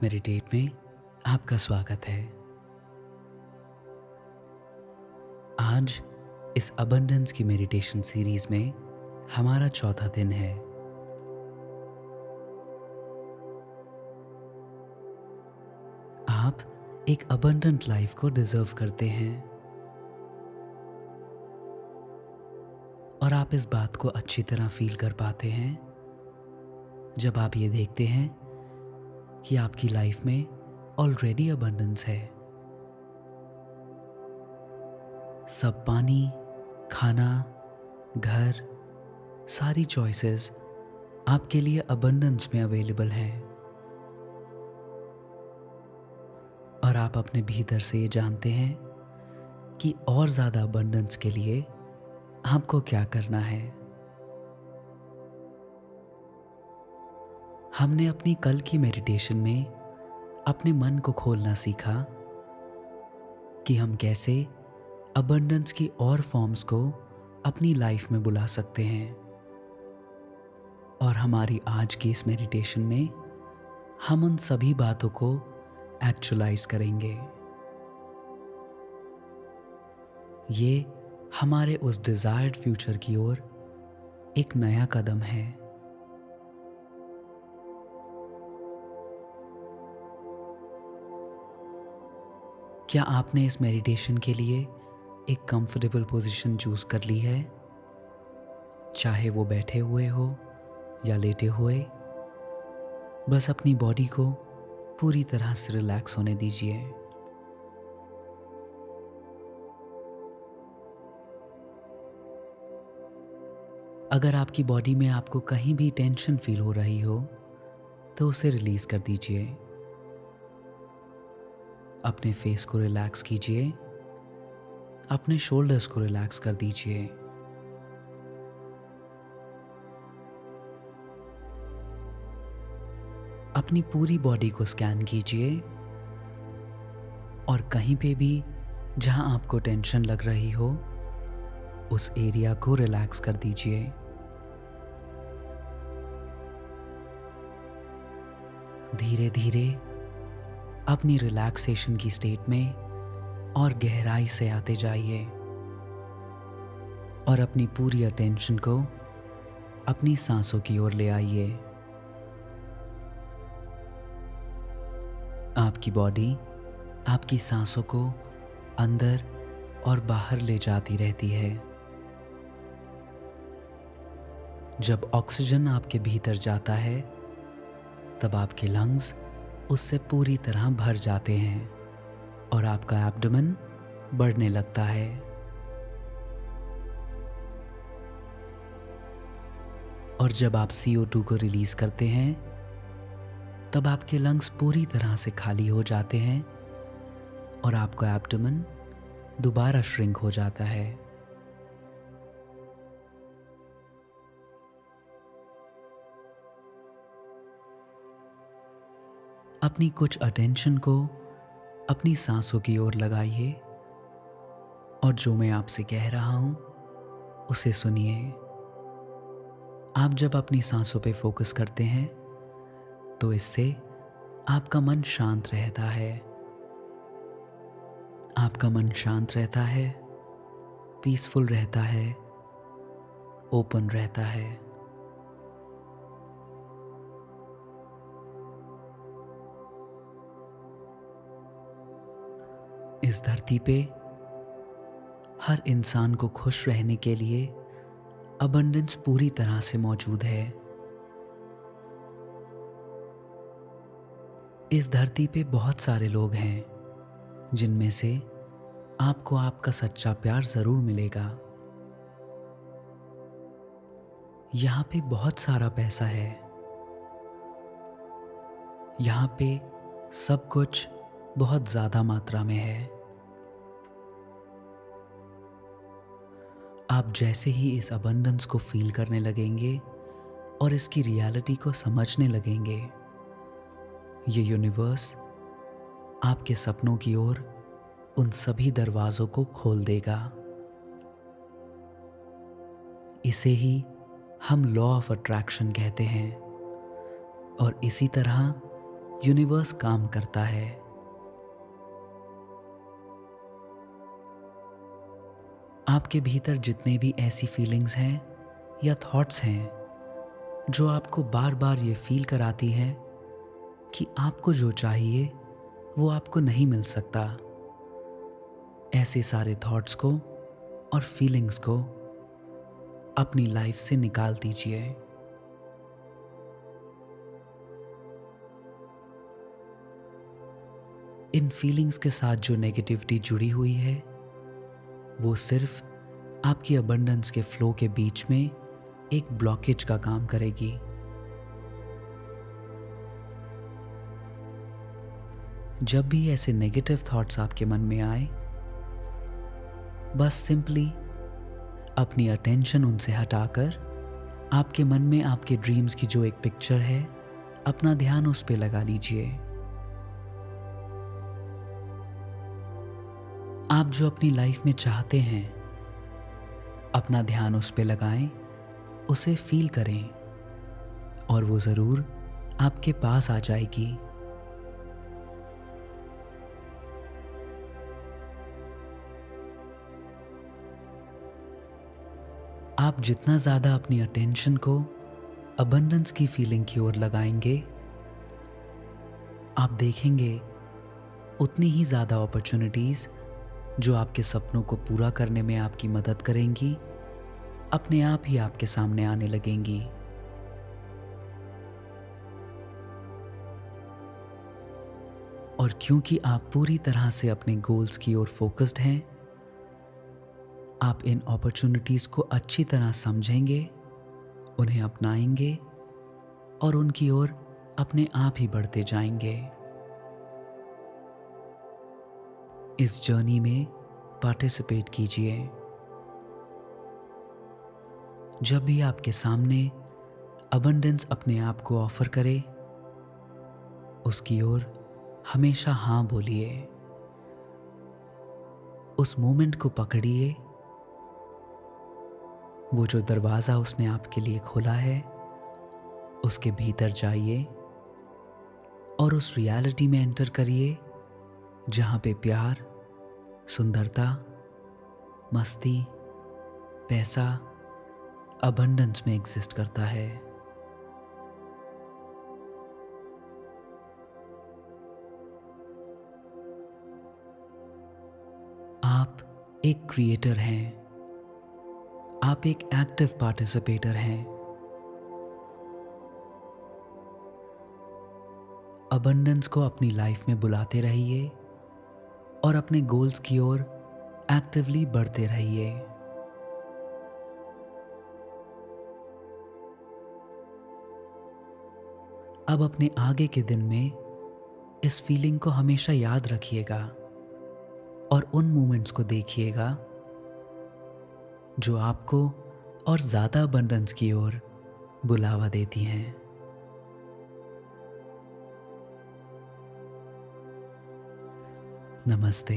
Meditate में आपका स्वागत है। आज इस अबंडेंस की मेडिटेशन सीरीज में हमारा चौथा दिन है। आप एक अबंडेंट लाइफ को डिजर्व करते हैं और आप इस बात को अच्छी तरह फील कर पाते हैं जब आप ये देखते हैं कि आपकी लाइफ में ऑलरेडी अबंडेंस है। सब पानी, खाना, घर, सारी चॉइसेस आपके लिए अबंडेंस में अवेलेबल हैं और आप अपने भीतर से ये जानते हैं कि और ज़्यादा अबंडेंस के लिए आपको क्या करना है। हमने अपनी कल की मेडिटेशन में अपने मन को खोलना सीखा कि हम कैसे अबंडेंस की और फॉर्म्स को अपनी लाइफ में बुला सकते हैं। और हमारी आज की इस मेडिटेशन में हम उन सभी बातों को एक्चुअलाइज करेंगे। ये हमारे उस डिजायर्ड फ्यूचर की ओर एक नया कदम है। क्या आपने इस मेडिटेशन के लिए एक कंफर्टेबल पोजीशन चूज कर ली है? चाहे वो बैठे हुए हो या लेटे हुए, बस अपनी बॉडी को पूरी तरह से रिलैक्स होने दीजिए। अगर आपकी बॉडी में आपको कहीं भी टेंशन फील हो रही हो तो उसे रिलीज कर दीजिए। अपने फेस को रिलैक्स कीजिए, अपने शोल्डर्स को रिलैक्स कर दीजिए। अपनी पूरी बॉडी को स्कैन कीजिए और कहीं पे भी जहां आपको टेंशन लग रही हो उस एरिया को रिलैक्स कर दीजिए। धीरे धीरे अपनी रिलैक्सेशन की स्टेट में और गहराई से आते जाइए और अपनी पूरी अटेंशन को अपनी सांसों की ओर ले आइए। आपकी बॉडी आपकी सांसों को अंदर और बाहर ले जाती रहती है। जब ऑक्सीजन आपके भीतर जाता है तब आपके लंग्स उससे पूरी तरह भर जाते हैं और आपका एब्डोमेन बढ़ने लगता है। और जब आप CO2 को रिलीज करते हैं तब आपके लंग्स पूरी तरह से खाली हो जाते हैं और आपका एब्डोमेन दोबारा श्रिंक हो जाता है। अपनी कुछ अटेंशन को अपनी सांसों की ओर लगाइए और जो मैं आपसे कह रहा हूं उसे सुनिए। आप जब अपनी सांसों पे फोकस करते हैं तो इससे आपका मन शांत रहता है। आपका मन शांत रहता है, पीसफुल रहता है, ओपन रहता है। इस धरती पे हर इंसान को खुश रहने के लिए अबंडेंस पूरी तरह से मौजूद है। इस धरती पे बहुत सारे लोग हैं जिनमें से आपको आपका सच्चा प्यार जरूर मिलेगा। यहाँ पे बहुत सारा पैसा है। यहाँ पे सब कुछ बहुत ज्यादा मात्रा में है। आप जैसे ही इस अबंडेंस को फील करने लगेंगे और इसकी रियलिटी को समझने लगेंगे, ये यूनिवर्स आपके सपनों की ओर उन सभी दरवाजों को खोल देगा। इसे ही हम लॉ ऑफ अट्रैक्शन कहते हैं और इसी तरह यूनिवर्स काम करता है। आपके भीतर जितने भी ऐसी फीलिंग्स हैं या थॉट्स हैं जो आपको बार बार ये फील कराती हैं कि आपको जो चाहिए वो आपको नहीं मिल सकता, ऐसे सारे थॉट्स को और फीलिंग्स को अपनी लाइफ से निकाल दीजिए। इन फीलिंग्स के साथ जो नेगेटिविटी जुड़ी हुई है वो सिर्फ आपकी अबंडेंस के फ्लो के बीच में एक ब्लॉकेज का काम करेगी। जब भी ऐसे नेगेटिव थॉट्स आपके मन में आए, बस सिंपली अपनी अटेंशन उनसे हटाकर आपके मन में आपके ड्रीम्स की जो एक पिक्चर है, अपना ध्यान उस पे लगा लीजिए। आप जो अपनी लाइफ में चाहते हैं, अपना ध्यान उस पे लगाएं, उसे फील करें और वो ज़रूर आपके पास आ जाएगी। आप जितना ज़्यादा अपनी अटेंशन को अबंडेंस की फीलिंग की ओर लगाएंगे, आप देखेंगे उतनी ही ज़्यादा अपॉर्चुनिटीज़ जो आपके सपनों को पूरा करने में आपकी मदद करेंगी, अपने आप ही आपके सामने आने लगेंगी। और क्योंकि आप पूरी तरह से अपने गोल्स की ओर फोकस्ड हैं, आप इन अपॉर्चुनिटीज़ को अच्छी तरह समझेंगे, उन्हें अपनाएंगे और उनकी ओर अपने आप ही बढ़ते जाएंगे। इस जर्नी में पार्टिसिपेट कीजिए। जब भी आपके सामने अबंडेंस अपने आप को ऑफर करे, उसकी ओर हमेशा हाँ बोलिए। उस मोमेंट को पकड़िए, वो जो दरवाज़ा उसने आपके लिए खोला है उसके भीतर जाइए और उस रियलिटी में एंटर करिए जहाँ पे प्यार, सुंदरता, मस्ती, पैसा अबंडेंस में एग्जिस्ट करता है। आप एक क्रिएटर हैं, आप एक एक्टिव पार्टिसिपेटर हैं। अबंडेंस को अपनी लाइफ में बुलाते रहिए और अपने गोल्स की ओर एक्टिवली बढ़ते रहिए। अब अपने आगे के दिन में इस फीलिंग को हमेशा याद रखिएगा और उन मोमेंट्स को देखिएगा जो आपको और ज़्यादा अबंडेंस की ओर बुलावा देती हैं। नमस्ते।